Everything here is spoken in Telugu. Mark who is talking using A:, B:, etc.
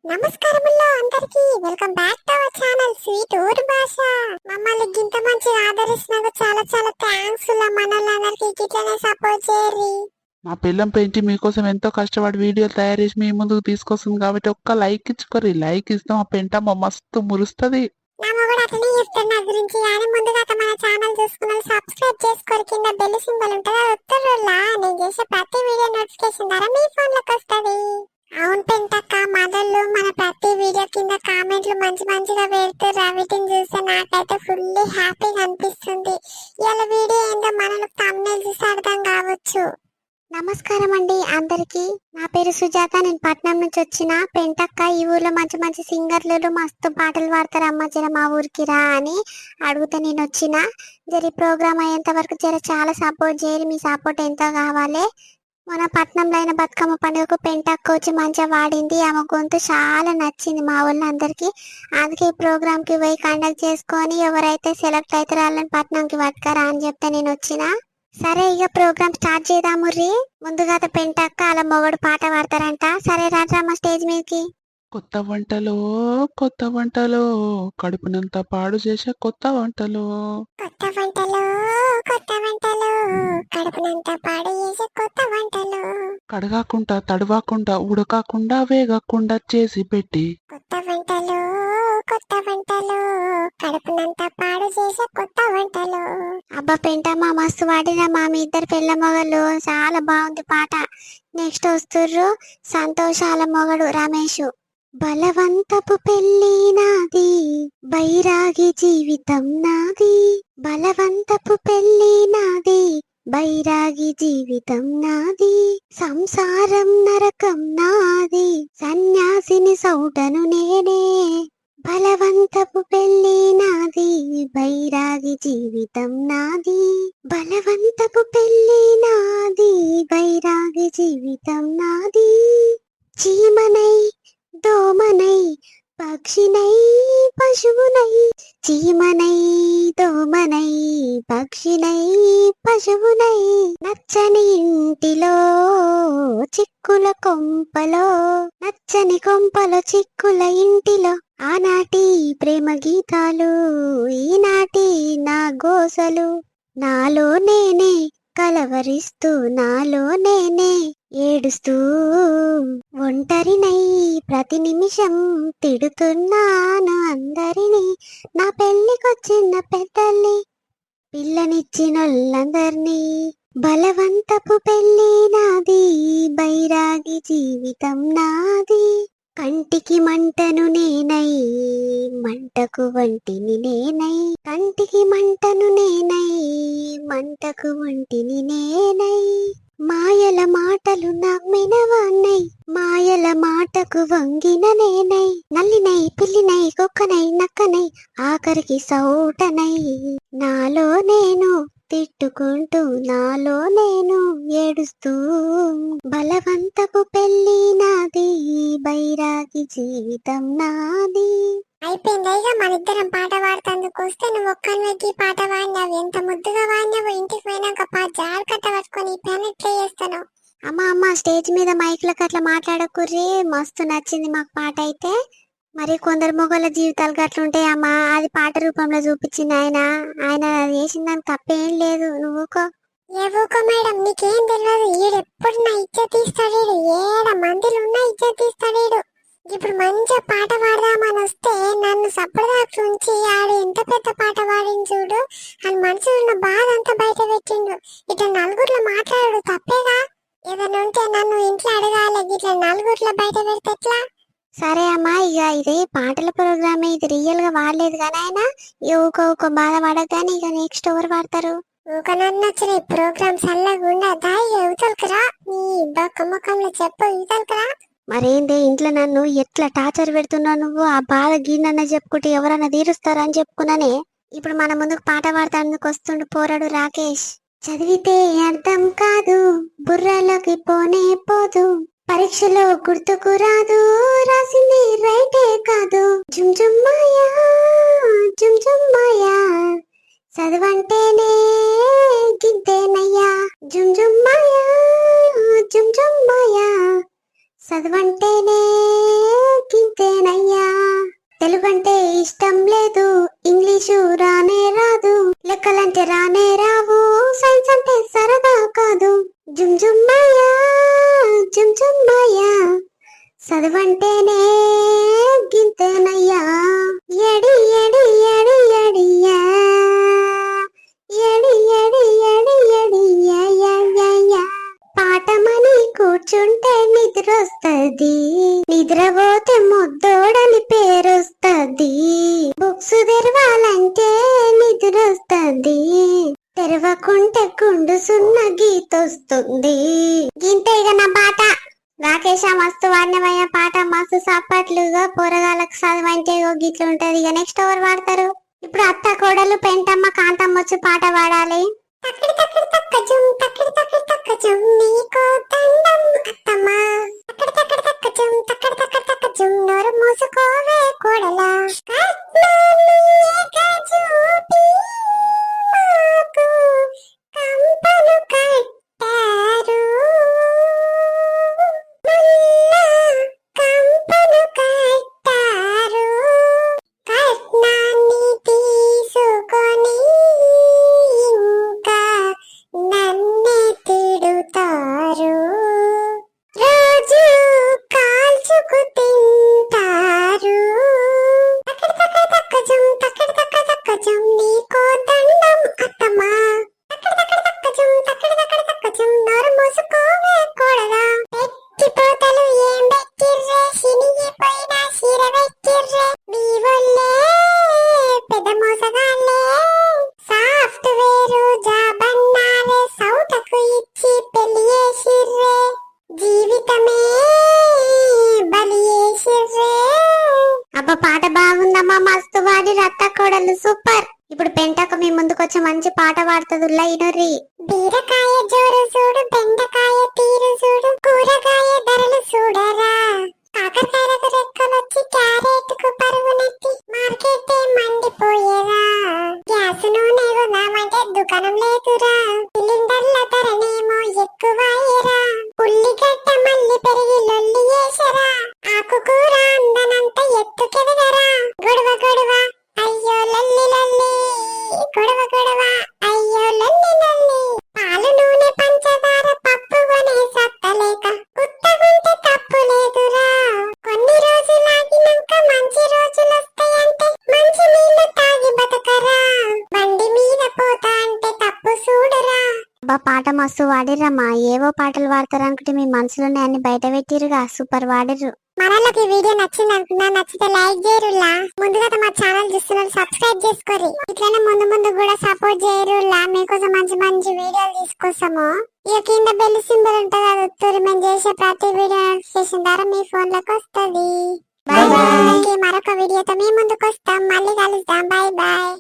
A: నమస్కారముల్లో అందరికి welcome back to our channel sweet ఊరు భాష. మమ్మల్ని గింత మంచిగా ఆదరిస్తున్నందుకు చాలా చాలా థ్యాంక్స్. మనోళ్ళందరికి ఇట్లనే సపోర్ట్ చేయరి.
B: మా పిల్లం పెంచి మీకోసం ఎంతో కష్టపడి వీడియోలు తయారు చేసి మీ ముందుకు తీసుకొస్తుంది కాబట్టి ఒక్క లైక్ ఇచ్చుకోరి. లైక్ ఇస్తే మా పెంటమ్మ మస్తు మురుస్తుంది.
A: నా మొగుడు అట్లనే చెప్తాను నా గురించి. కానీ ముందుగా మన ఛానల్ చూసుకున్న సబ్స్క్రైబ్ చేసుకోరు, కింద బెల్ సింబల్ ఉంటుంది, అది ఒత్తరులా నేను చేసే ప్రతి వీడియో నోటిఫికేషన్ ద్వారా మీ ఫోన్ లోకి వస్తుంది. అవును పెంటక్క, మదళ్ళు మన ప్రతి వీడియో కింద కామెంట్లు మంచి మంచిగా పెడతారు. వీటిని చూస్తే నాకైతే ఫుల్ హ్యాపీగా అనిపిస్తుంది. ఇలా వీడియో ఏందో మనకు తమ్ముళ్ళు చూసి అర్థం కావచ్చు. నమస్కారం అండి అందరికి. నా పేరు సుజాత, నేను పట్నం నుంచి వచ్చిన. పెంటక్క, ఈ ఊర్లో మంచి మంచి సింగర్లు మస్తు పాటలు పాడతారు అమ్మ, జర మా ఊరికి రా అని అడిగితే నేను వచ్చిన. జరి ప్రోగ్రామ్ అయ్యేంత వరకు జర చాలా సపోర్ట్ చేయరు, మీ సపోర్ట్ ఎంతో కావాలి. మన పట్నంలో అయిన బతుకమ్మ పండుగకు పెంటక్క వచ్చి మంచిగా వాడింది. ఆమె గొంతు చాలా నచ్చింది మా వాళ్ళందరికీ. అందుకే ఈ ప్రోగ్రామ్ కి పోయి కండక్ట్ చేసుకొని ఎవరైతే సెలెక్ట్ అవుతారో వాళ్ళని పట్నంకి పట్టుకరా అని చెప్తే నేను వచ్చిన. సరే, ఇక ప్రోగ్రామ్ స్టార్ట్ చేద్దాము రీ. ముందుగా పెంటక్క అలా మొగడు పాట పాడతారంట. సరే రాజమ్మ స్టేజ్ మీదకి.
B: కొత్త వంటలో కొత్త వంటలో కడుపునంతా పాడు చేసే కొత్త వంటలో.
A: కొత్త వంటలు కొత్త వంటలు కడుపునంతా పాడు చేసే కొత్త వంటలు.
B: కడగాకుండా తడవాకుండా ఉడకాకుండా వేగకుండా చేసి పెట్టి.
A: కొత్త వంటలు కడుపునంతా పాడు చేసే కొత్త వంటలు. అబ్బా పెంటమ్మా, మస్తు వాడినమ్మా. మీ ఇద్దరు పిల్ల మొగలు చాలా బాగుంది పాట. నెక్స్ట్ వస్తుర్రు సంతోషాల మొగడు రమేష్. బలవంతపు పెళ్ళి నాది, బైరాగి జీవితం నాది. బలవంతపు పెళ్ళి నాది, బైరాగి జీవితం నాది. సంసారం నరకం నాది, సన్యాసిని సౌటను నేనే. బలవంతపు పెళ్ళి నాది, బైరాగి జీవితం నాది. బలవంతపు పెళ్ళి నాది, బైరాగి జీవితం నాది. చీమనై దోమనై పక్షినై పశువునై. చీమనై దోమనై పక్షినై పశువునై. నచ్చని ఇంటిలో చిక్కుల కొంపలో, నచ్చని కొంపలో చిక్కుల ఇంటిలో. ఆనాటి ప్రేమ గీతాలు, ఈనాటి నా గోసలు. నాలో నేనే కలవరిస్తూ, నాలో నేనే ఏడుస్తూ, ఒంటరినై ప్రతి నిమిషం తిడుతున్నాను అందరినీ. నా పెళ్ళికొచ్చిన పెద్దల్ని, పిల్లనిచ్చినోళ్ళందరినీ. బలవంతపు పెళ్ళి నాది, బైరాగి జీవితం నాది. కంటికి మంటను నేనై, మంటకు వంటిని నేనై. కంటికి మంటను నేనై, మంటకు వంటిని నేనై. మాయల మాటలు నమ్మినవాన్నై, మాయల మాటకు వంగిన నేనై. నల్లినై పిల్లినై కుక్కనై నక్కనై, ఆఖరికి సౌటనై. నాలో నేను తిట్టుకుంటూ, నాలో నేను ఏడుస్తూ. బలవంతపు పెళ్ళి నాది, బైరాగి జీవితం నాది. అయిపోయింది. ఇక మన ఇద్దరం పాట పాడుతందుకు వస్తే నువ్వు ఒక్కనివెక్కి పాట పాడినావు. ఎంత ముద్దుగా పాడినావు. ఇంటికి పోయినాక జాగ్రత్త పట్టుకొని ఈ పని ఎట్లా చేస్తాను. అమ్మ స్టేజ్ మీద మైక్లకు అట్లా మాట్లాడకుర్రి. మస్తు నచ్చింది మాకు పాట అయితే. మరి కొందరు మొగల జీవితాలు గట్లుంటాయి అమ్మా. అది పాట రూపంలో చూపించింది ఆయన. ఆయన చేసిన దానికి తప్పేం లేదు. నువ్వుకో ఏవోకో మేడం, నీకేం తెలియదు. ఈడెప్పుడు నా ఇజ్జత్ తీస్తాడు. ఏడ మందిలో ఉన్నా ఇజ్జత్ తీస్తాడు. ఇప్పుడు మంచిగా పాట పాడదామని వస్తే నన్ను సప్పటిదాకా ఉంచి ఆడు ఎంత పెద్ద పాట పాడింది చూడు. అని మనసులో ఉన్న బాధ అంతా బయట పెట్టిండు. ఇట్లా నలుగురిలో మాట్లాడు తప్పేగా. ఏదైనా ఉంటే నన్ను ఇంట్లో అడగాలి. ఇట్లా నలుగురిలో బయట పెడితే ఎట్లా? సరే అమ్మా, ఇక ఇది పాటల ప్రోగ్రామే, ఇది రియల్ గా వాడలేదు కానీ ఆయన ఊకో బాధ పడగానే. ఇక నెక్స్ట్ ఎవరు పాడతారు? ఊక నన్ను వచ్చిన ఈ ప్రోగ్రామ్ చల్లగా ఉండదా? యువతలకురా నీ బొక్కమ్మకంలో చెప్పు, యువతలకురా. మరేందే ఇంట్లో నన్ను ఎట్లా టార్చర్ పెడుతున్నావు నువ్వు? ఆ బాధ గీనన్న చెప్పుకుంటే ఎవరన్నా తీరుస్తారని చెప్పుకున్నానే. ఇప్పుడు మన ముందుకు పాట పాడతానికి వస్తుండు పోరాడు రాకేష్. చదివితే అర్థం కాదు, బుర్రలోకి పోనే పోదు, పరీక్షలో గుర్తుకు రాదు, రాసింది రైటే కాదు. జుమ్ జుమ్ మాయా, జుమ్ జుమ్ మాయా, చదవంటేనే గింతేనయ్యా. జుమ్ జుమ్ మాయా, జుమ్ జుమ్ మాయా, చదవంటేనే గింతే తెలుగంటే ఇష్టం లేదు, ఇంగ్లీషు రానే రాదు, లెక్కలంటే రానే రావు, సైన్స్ అంటే సరదా కాదు. జుమ్ జుమ్మాయా జుమ్ జుమ్మాయా, చదువంటేనే గింతేనయ్యా. ఎడి ఎడి ఎడి ఎడియా, ఎడి ఎడి ఎడి ఎడియా. పాఠమని కూర్చుంటే నిద్రొస్తది, నిద్రపోతే ముద్దోడని పేరొస్తది. బుక్స్ తెరవాలంటే నిద్రొస్తది, తెరవకుంటే గుండు సున్న గీతొస్తుంది. గింతే ఇక నా పాట. రాకేష మస్తు వాడినమయ్య పాట, మస్తు సప్పట్లుగా పోరగాళ్ళకు చదవంటే గిట్లుంటది. ఇక నెక్స్ట్ ఎవరు వాడతారు? ఇప్పుడు అత్త కోడలు పెంటమ్మ కాంతమ్మ వచ్చి పాట పాడాలి. మూసుకోవే కోడలా పాట బాగుందమ్మా, మస్తు వాడి రత్త కోడలు సూపర్. ఇప్పుడు పెంటకు మీ ముందుకొచ్చి మంచి పాట పాడుతుంది. ఇనుర్రి. బీరకాయ జోరు చూడు, బెండకాయ తీరు చూడు, కూరగాయ ధరలు చూడరా, కాకరకాయలకు రెక్కలొచ్చి క్యారెట్ కు పరుగునెత్తి మార్కెట్ మండిపోయేరా, గ్యాస్ నూనె కొనామంటే దుకాణం లేదురా, సిలిండర్ల ధరనేమో ఎక్కువయ్యేరా, ఉల్లిగడ్డ మళ్ళీ పెరిగి లొల్లి చేసరా, ఆకుకూర అందనంత ఎత్తుకెదగరా, గొడవ గొడవ అయ్యో లల్లి లల్లి, గొడవ గొడవ అయ్యో లల్లి లల్లి, పాలు నూనె పంచదార పప్పు కొనే సత్తలేక ఉత్తగుంటే తప్పు లేదురా, కొన్ని రోజులాగినాక మంచి రోజులొస్తాయంటే మంచి నీళ్లు తాగి బతకరా, బండి మీద పోతా అంటే తప్పు చూడరా. పాట మస్తు వాడిరమ్మా, ఏవో పాటలు వాడతారు అనుకుంటే మీ మనసులోనే అన్ని బయట పెట్టిరుగా, సూపర్ వాడిరు. మనలోకి ఈ వీడియో నచ్చింది అనుకున్నా, నచ్చితే లైక్ చేయరులా, ముందుగా మా ఛానల్ చూస్తున్నారు సబ్స్క్రైబ్ చేసుకోరి, ఇట్లనే ముందు ముందు కూడా సపోర్ట్ చేయరులా, మీకోసం మంచి మంచి వీడియోలు తీసుకొస్తాము. ఇక కింద బెల్ సింబల్ ఉంటుంది, అది ఒత్తురు, మేము చేసే ప్రతి వీడియో నోటిఫికేషన్ ద్వారా మీ ఫోన్ లోకి వస్తుంది. మరొక వీడియోతో మీ ముందుకు వస్తాం, మళ్ళీ కలుస్తాం, బాయ్ బాయ్.